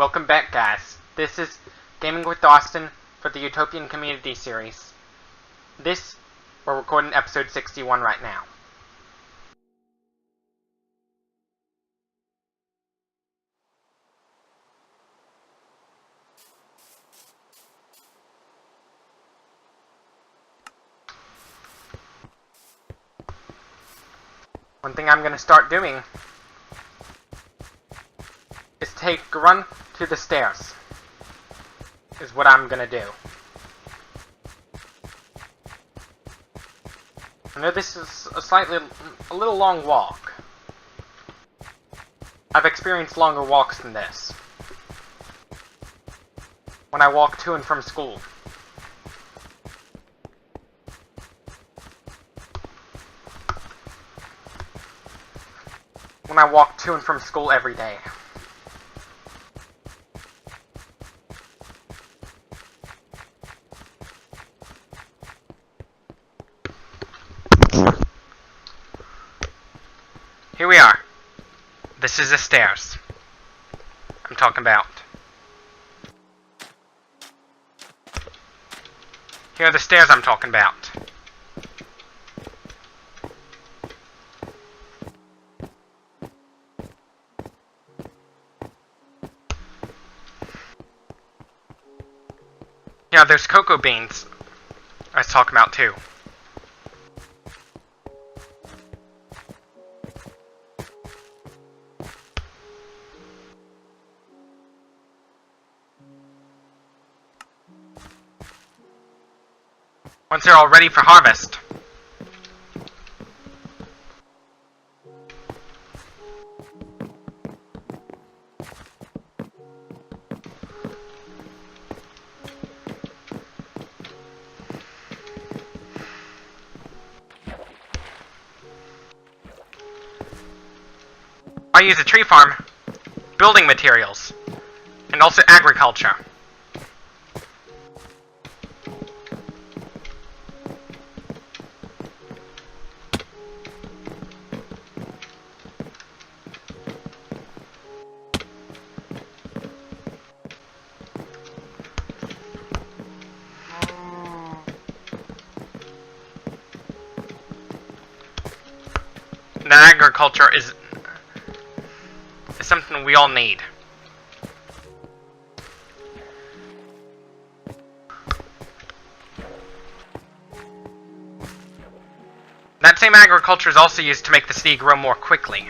Welcome back, guys. This is Gaming with Austin for the Utopian Community Series. We're recording episode 61 right now. One thing I'm going to start doing is take a run to the stairs. Is what I'm going to do. I know this is a little long walk. I've experienced longer walks than this. When I walk to and from school. When I walk to and from school every day. Here we are. This is the stairs I'm talking about. Here are the stairs I'm talking about. Yeah, there's cocoa beans I was talking about too. Once they're all ready for harvest. I use a tree farm, building materials, and also agriculture. That agriculture is something we all need. That same agriculture is also used to make the seed grow more quickly.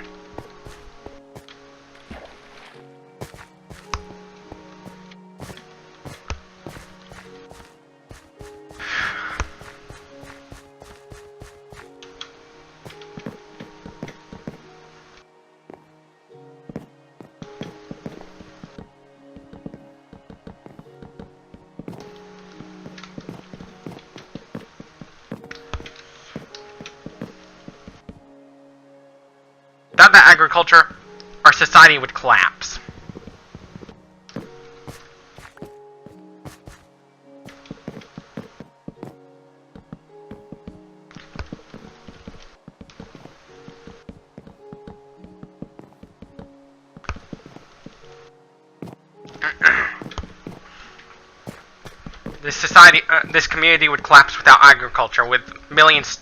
Without that agriculture, our society would collapse. This community would collapse without agriculture, with millions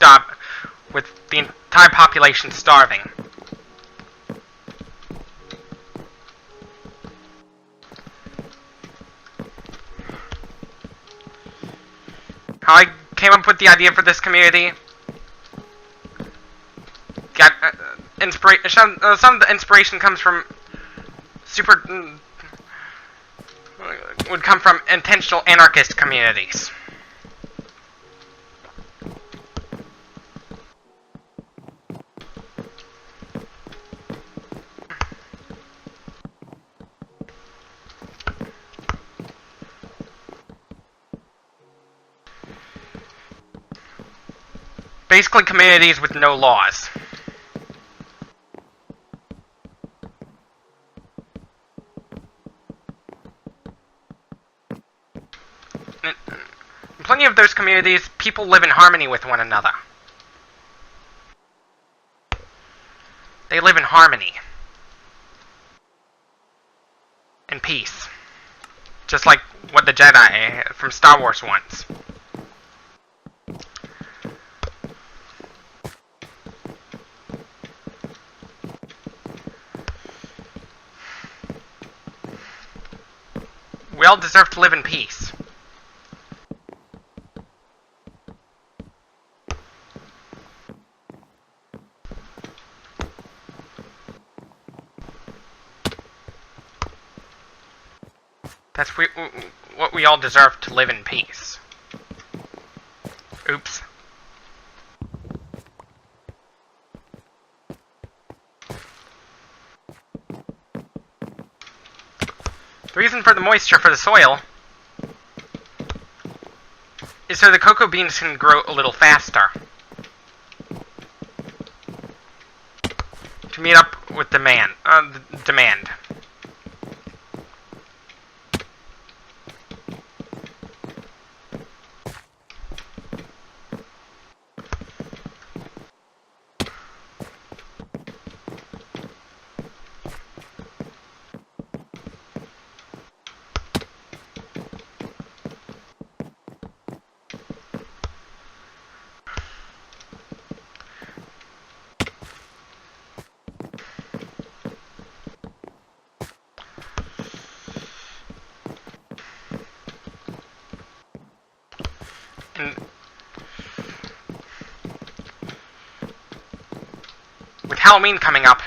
with the entire population starving. How I came up with the idea for this community? Got some of the inspiration comes from would come from intentional anarchist communities. Basically, communities with no laws. In plenty of those communities, people live in harmony with one another. They live in harmony. in peace. Just like what the Jedi from Star Wars wants. We all deserve to live in peace. That's what we all deserve, to live in peace. Oops. The reason for the moisture for the soil is so the cocoa beans can grow a little faster. To meet up with demand. And with Halloween coming up,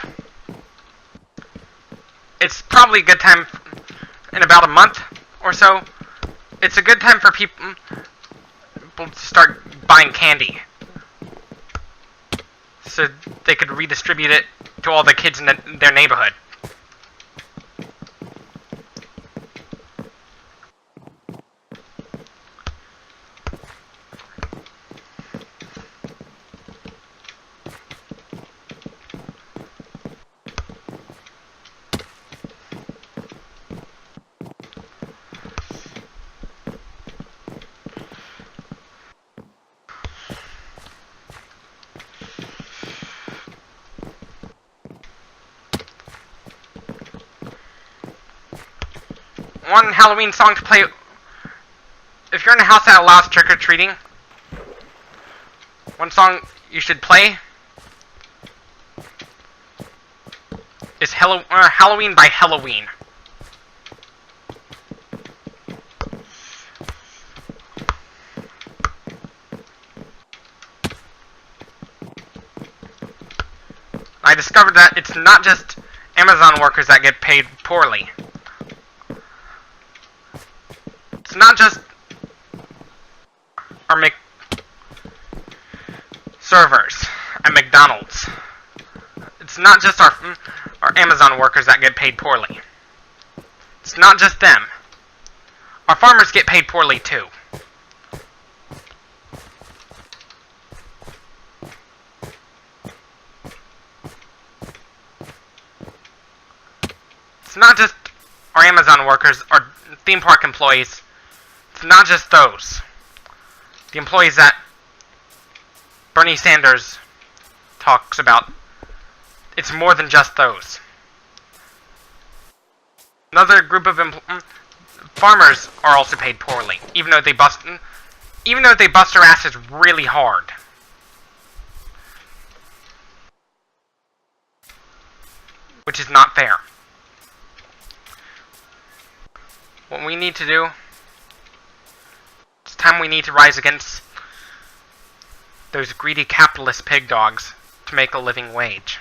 it's probably a good time in about a month or so. It's a good time for people to start buying candy, so they could redistribute it to all the kids in their neighborhood. One Halloween song to play if you're in a house that allows trick-or-treating. One song you should play is Halloween by Halloween. I discovered that it's not just Amazon workers that get paid poorly. It's not just our servers at McDonald's. It's not just our Amazon workers that get paid poorly. It's not just them. Our farmers get paid poorly too. It's not just our Amazon workers or theme park employees. It's not just those. The employees that Bernie Sanders talks about. It's more than just those. Another group of farmers are also paid poorly, even though they bust their asses really hard. Which is not fair. What we need to do, it's time we need to rise against those greedy capitalist pig dogs to make a living wage.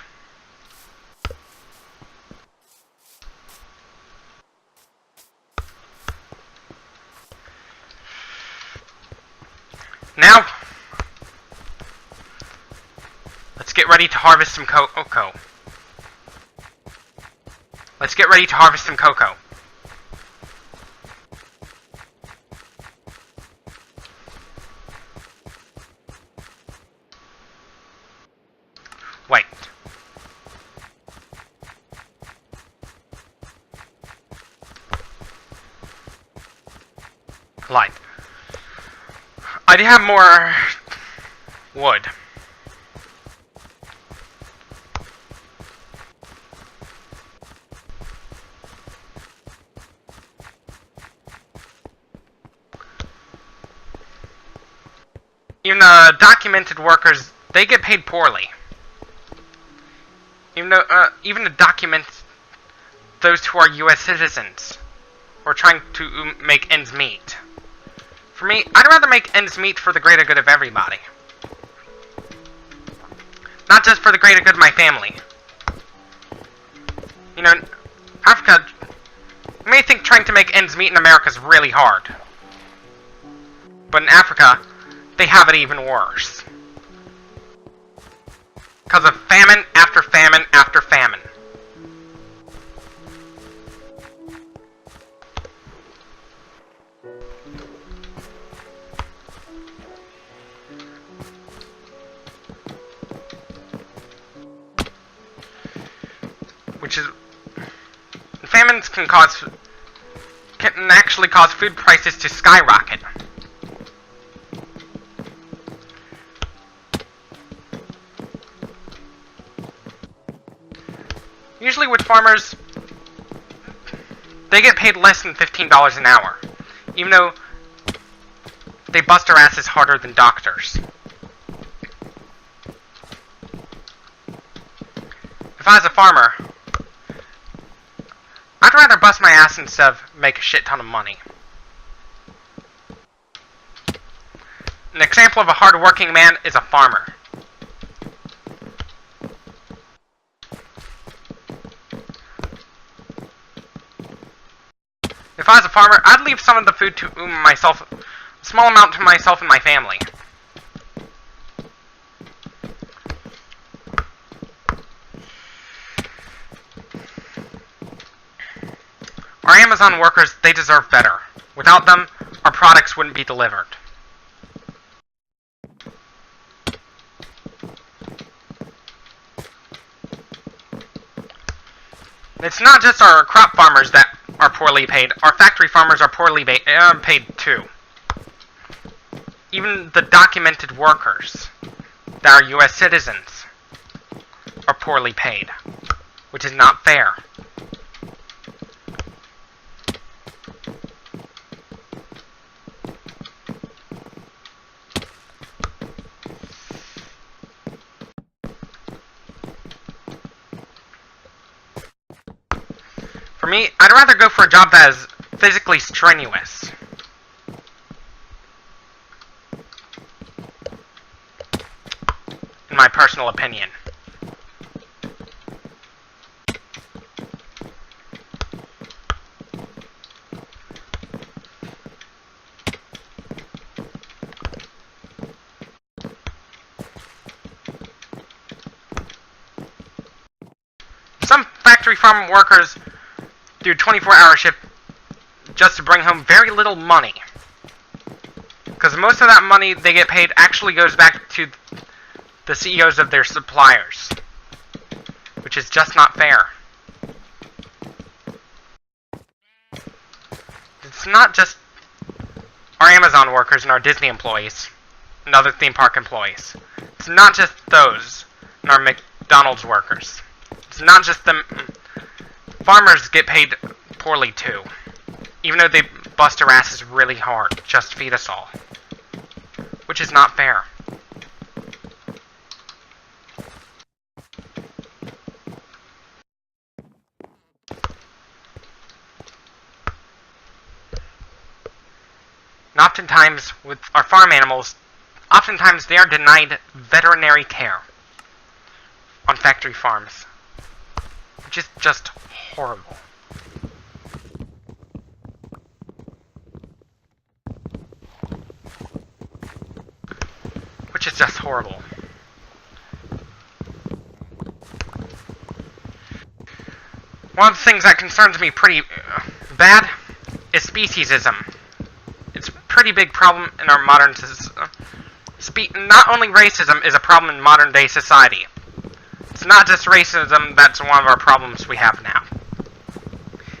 Now, let's get ready to harvest some cocoa. Let's get ready to harvest some cocoa. Wait. Light. I do have more wood. Even documented workers, they get paid poorly. Even to document those who are U.S. citizens or trying to make ends meet. For me, I'd rather make ends meet for the greater good of everybody. Not just for the greater good of my family. You know, Africa, you may think trying to make ends meet in America is really hard. But in Africa, they have it even worse. Because of famine after famine after famine. Famines can actually cause food prices to skyrocket. Usually with farmers, they get paid less than $15 an hour, even though they bust their asses harder than doctors. If I was a farmer, I'd rather bust my ass instead of make a shit ton of money. An example of a hard-working man is a farmer. If I was a farmer, I'd leave some of the food to myself, a small amount to myself and my family. Our Amazon workers, they deserve better. Without them, our products wouldn't be delivered. It's not just our crop farmers that are poorly paid. Our factory farmers are poorly paid too. Even the documented workers that are U.S. citizens are poorly paid, which is not fair. For me, I'd rather go for a job that is physically strenuous. In my personal opinion. Some factory farm workers do 24-hour shift just to bring home very little money. Because most of that money they get paid actually goes back to the CEOs of their suppliers. Which is just not fair. It's not just our Amazon workers and our Disney employees and other theme park employees. It's not just those and our McDonald's workers. It's not just them. Farmers get paid poorly too, even though they bust their asses really hard just to feed us all, which is not fair. And oftentimes, with our farm animals, oftentimes they are denied veterinary care on factory farms, which is just horrible. Which is just horrible. One of the things that concerns me pretty bad is speciesism. It's a pretty big problem in our modern society. Not only racism is a problem in modern day society. It's not just racism that's one of our problems we have now.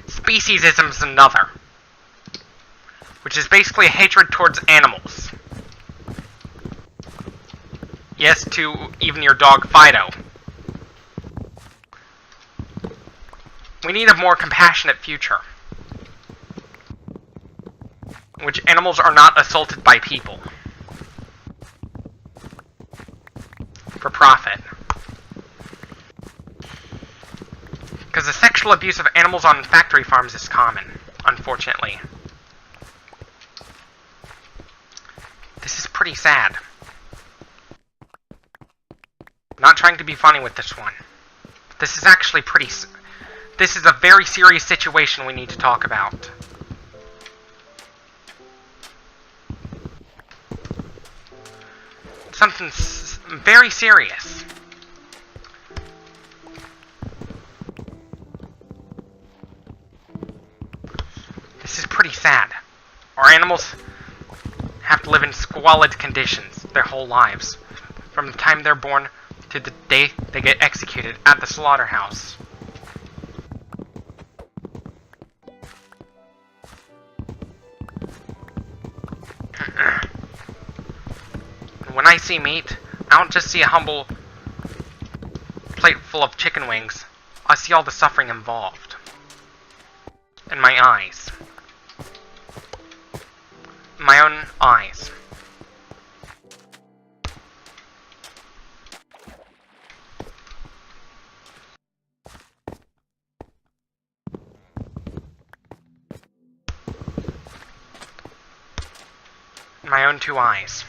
Speciesism is another, which is basically a hatred towards animals. Yes, to even your dog Fido. We need a more compassionate future, which animals are not assaulted by people. for profit. Because the sexual abuse of animals on factory farms is common, unfortunately. This is pretty sad. I'm not trying to be funny with this one. This is actually this is a very serious situation we need to talk about. Something very serious. This is pretty sad. Our animals have to live in squalid conditions their whole lives, from the time they're born to the day they get executed at the slaughterhouse. When I see meat, I don't just see a humble plate full of chicken wings. I see all the suffering involved. In my eyes. In my own eyes. In my own two eyes.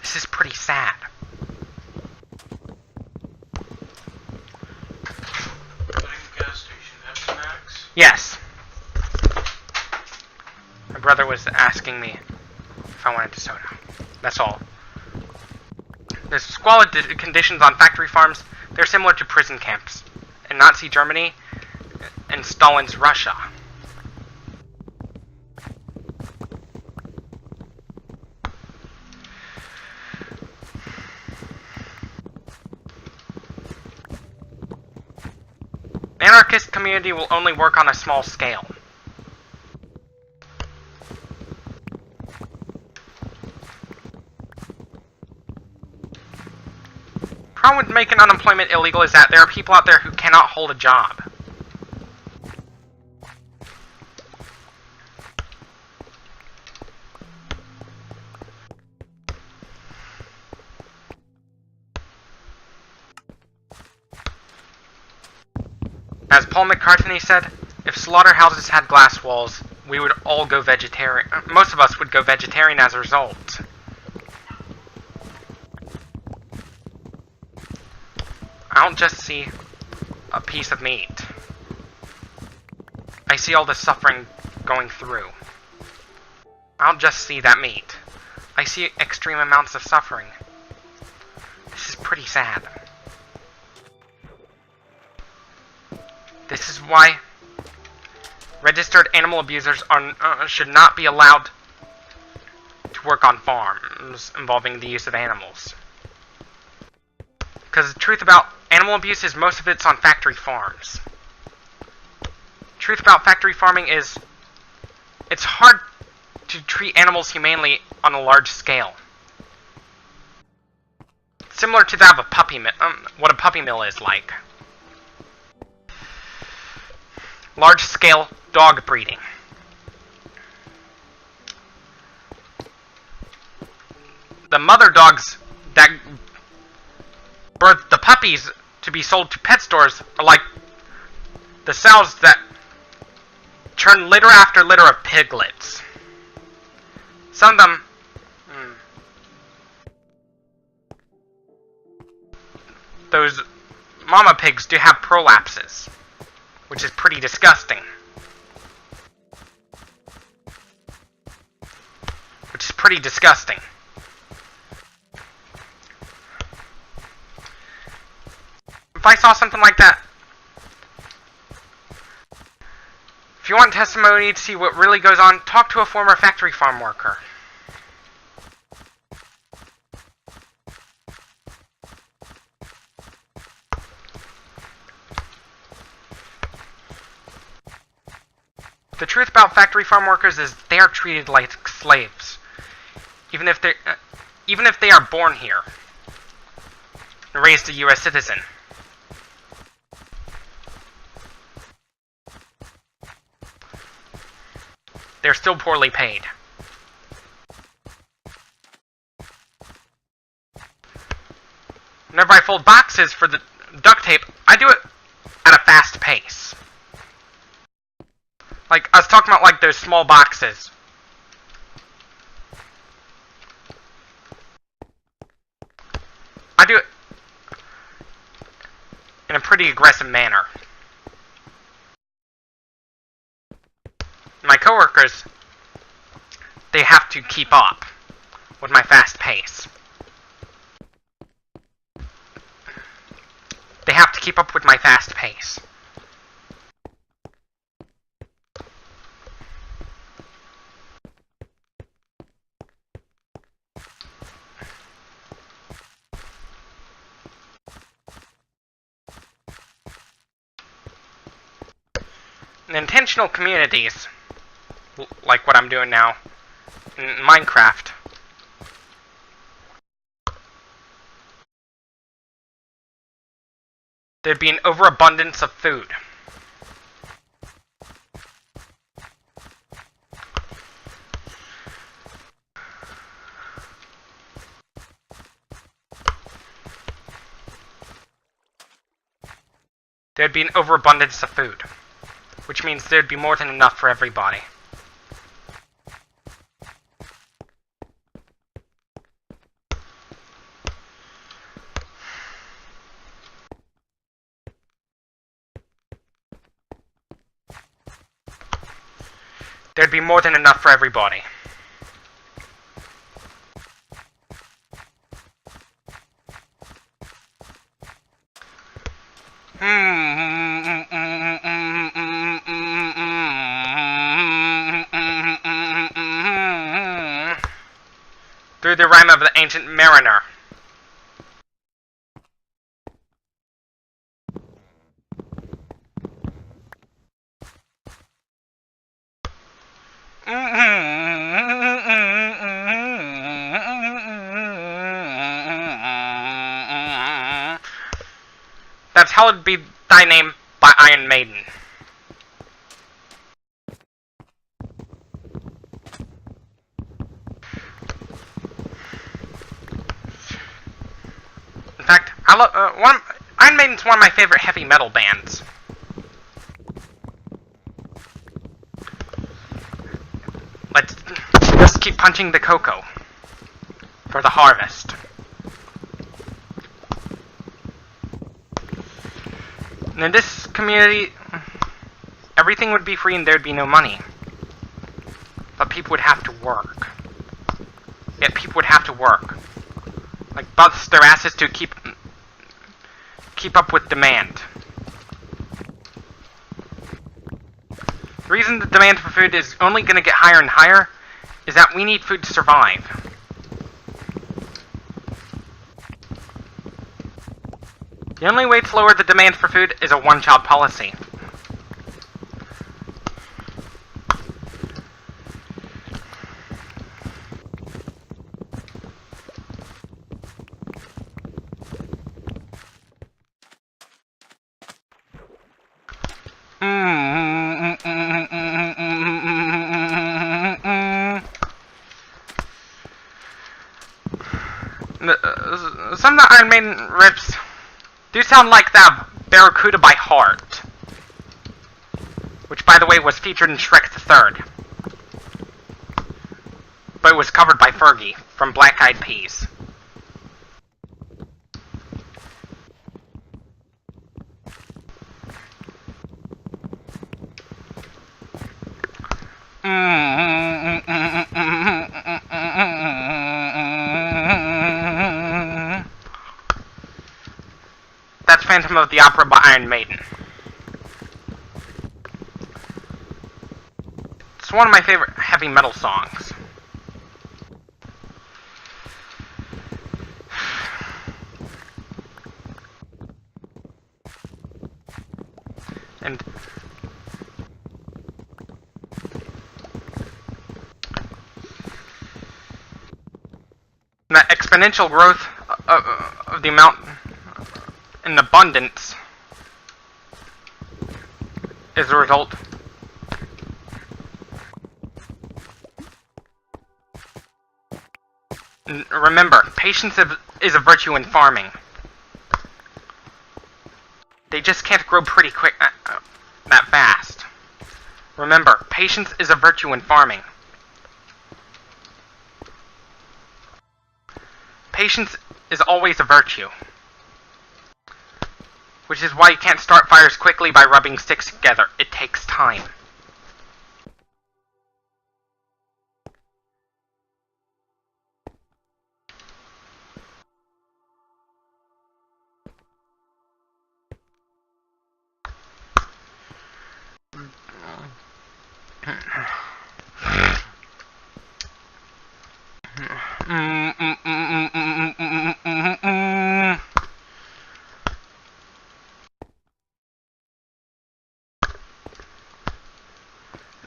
This is pretty sad. Gas station, that's Max? Yes. My brother was asking me if I wanted a soda. That's all. The squalid conditions on factory farms, they're similar to prison camps in Nazi Germany and Stalin's Russia. The anarchist community will only work on a small scale. Problem with making unemployment illegal is that there are people out there who cannot hold a job. As Paul McCartney said, if slaughterhouses had glass walls, we would all go vegetarian. Most of us would go vegetarian as a result. I don't just see a piece of meat. I see all the suffering going through. I don't just see that meat. I see extreme amounts of suffering. This is pretty sad. This is why registered animal abusers should not be allowed to work on farms involving the use of animals. Because the truth about animal abuse is most of it's on factory farms. Truth about factory farming is it's hard to treat animals humanely on a large scale. Similar to that of a puppy mill, what a puppy mill is like. Large-scale dog breeding. The mother dogs that birth the puppies to be sold to pet stores are like the sows that churn litter after litter of piglets. Some of them... Those mama pigs do have prolapses, which is pretty disgusting. If I saw something like that, if you want testimony to see what really goes on, talk to a former factory farm worker. The truth about factory farm workers is they are treated like slaves, even if they are born here and raised a U.S. citizen. They're still poorly paid. Whenever I fold boxes for the duct tape, I do it at a fast pace. Like, I was talking about, like, those small boxes. I do it in a pretty aggressive manner. My coworkers, they have to keep up with my fast pace. They have to keep up with my fast pace. In intentional communities, like what I'm doing now in Minecraft, there'd be an overabundance of food. There'd be an overabundance of food, which means there'd be more than enough for everybody. There'd be more than enough for everybody. Through the rhyme of the ancient mariner. That's Hallowed Be Thy Name by Iron Maiden. In fact, I love Iron Maiden's one of my favorite heavy metal bands. Let's just keep punching the cocoa for the harvest. And in this community, everything would be free and there'd be no money. But people would have to work. Yeah, people would have to work. Like, bust their asses to keep up with demand. The reason the demand for food is only going to get higher and higher is that we need food to survive. The only way to lower the demand for food is a one-child policy. Some of the Iron Maiden riffs do sound like that Barracuda by Heart, which, by the way, was featured in Shrek the Third, but it was covered by Fergie from Black Eyed Peas. That's Phantom of the Opera by Iron Maiden. It's one of my favorite heavy metal songs. And that exponential growth of the amount in abundance is a result. Remember, patience is a virtue in farming. They just can't grow pretty quick that fast. Remember, patience is a virtue in farming. Patience is always a virtue. Which is why you can't start fires quickly by rubbing sticks together. It takes time.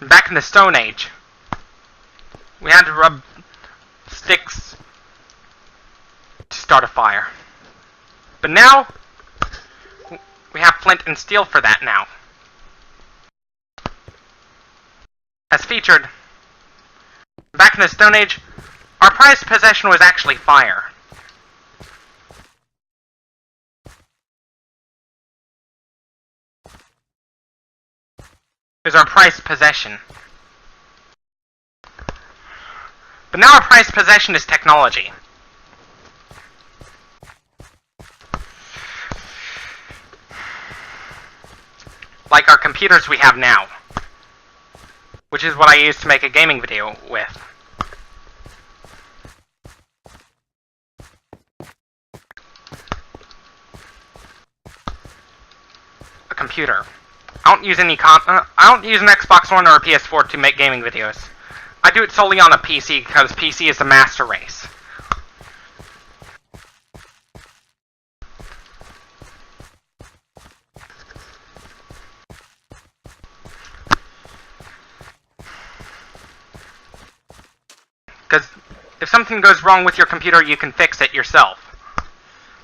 Back in the Stone Age, we had to rub sticks to start a fire. But now, we have flint and steel for that now. As featured, back in the Stone Age, our prized possession was actually fire. Is our prized possession. But now our prized possession is technology. Like our computers we have now. Which is what I use to make a gaming video with. A computer. I don't use an Xbox One or a PS4 to make gaming videos. I do it solely on a PC because PC is the master race. Because if something goes wrong with your computer, you can fix it yourself.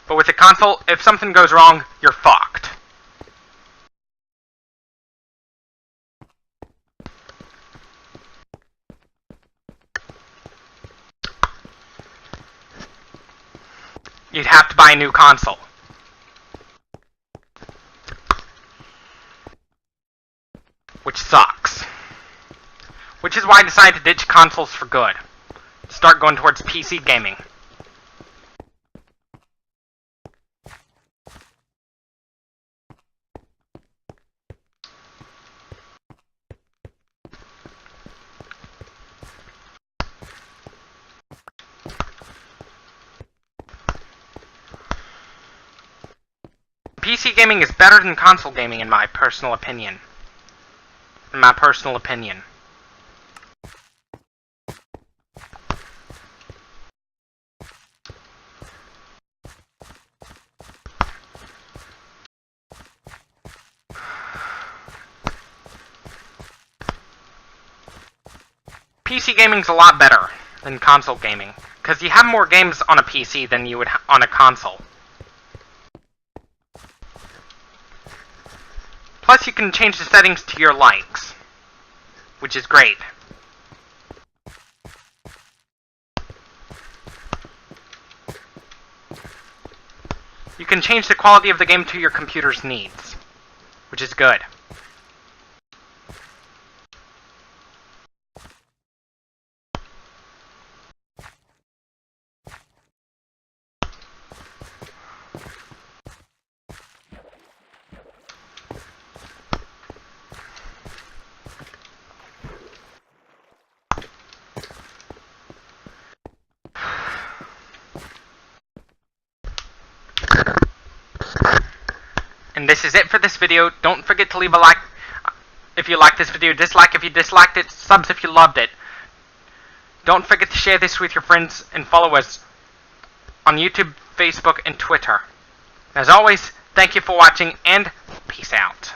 But with a console, if something goes wrong, you're fucked. You'd have to buy a new console. Which sucks. Which is why I decided to ditch consoles for good. Start going towards PC gaming. PC gaming is better than console gaming in my personal opinion. PC gaming's a lot better than console gaming, because you have more games on a PC than you would on a console. Plus, you can change the settings to your likes, which is great. You can change the quality of the game to your computer's needs, which is good. And this is it for this video. Don't forget to leave a like if you liked this video, dislike if you disliked it, subs if you loved it. Don't forget to share this with your friends and follow us on YouTube, Facebook, and Twitter. As always, thank you for watching and peace out.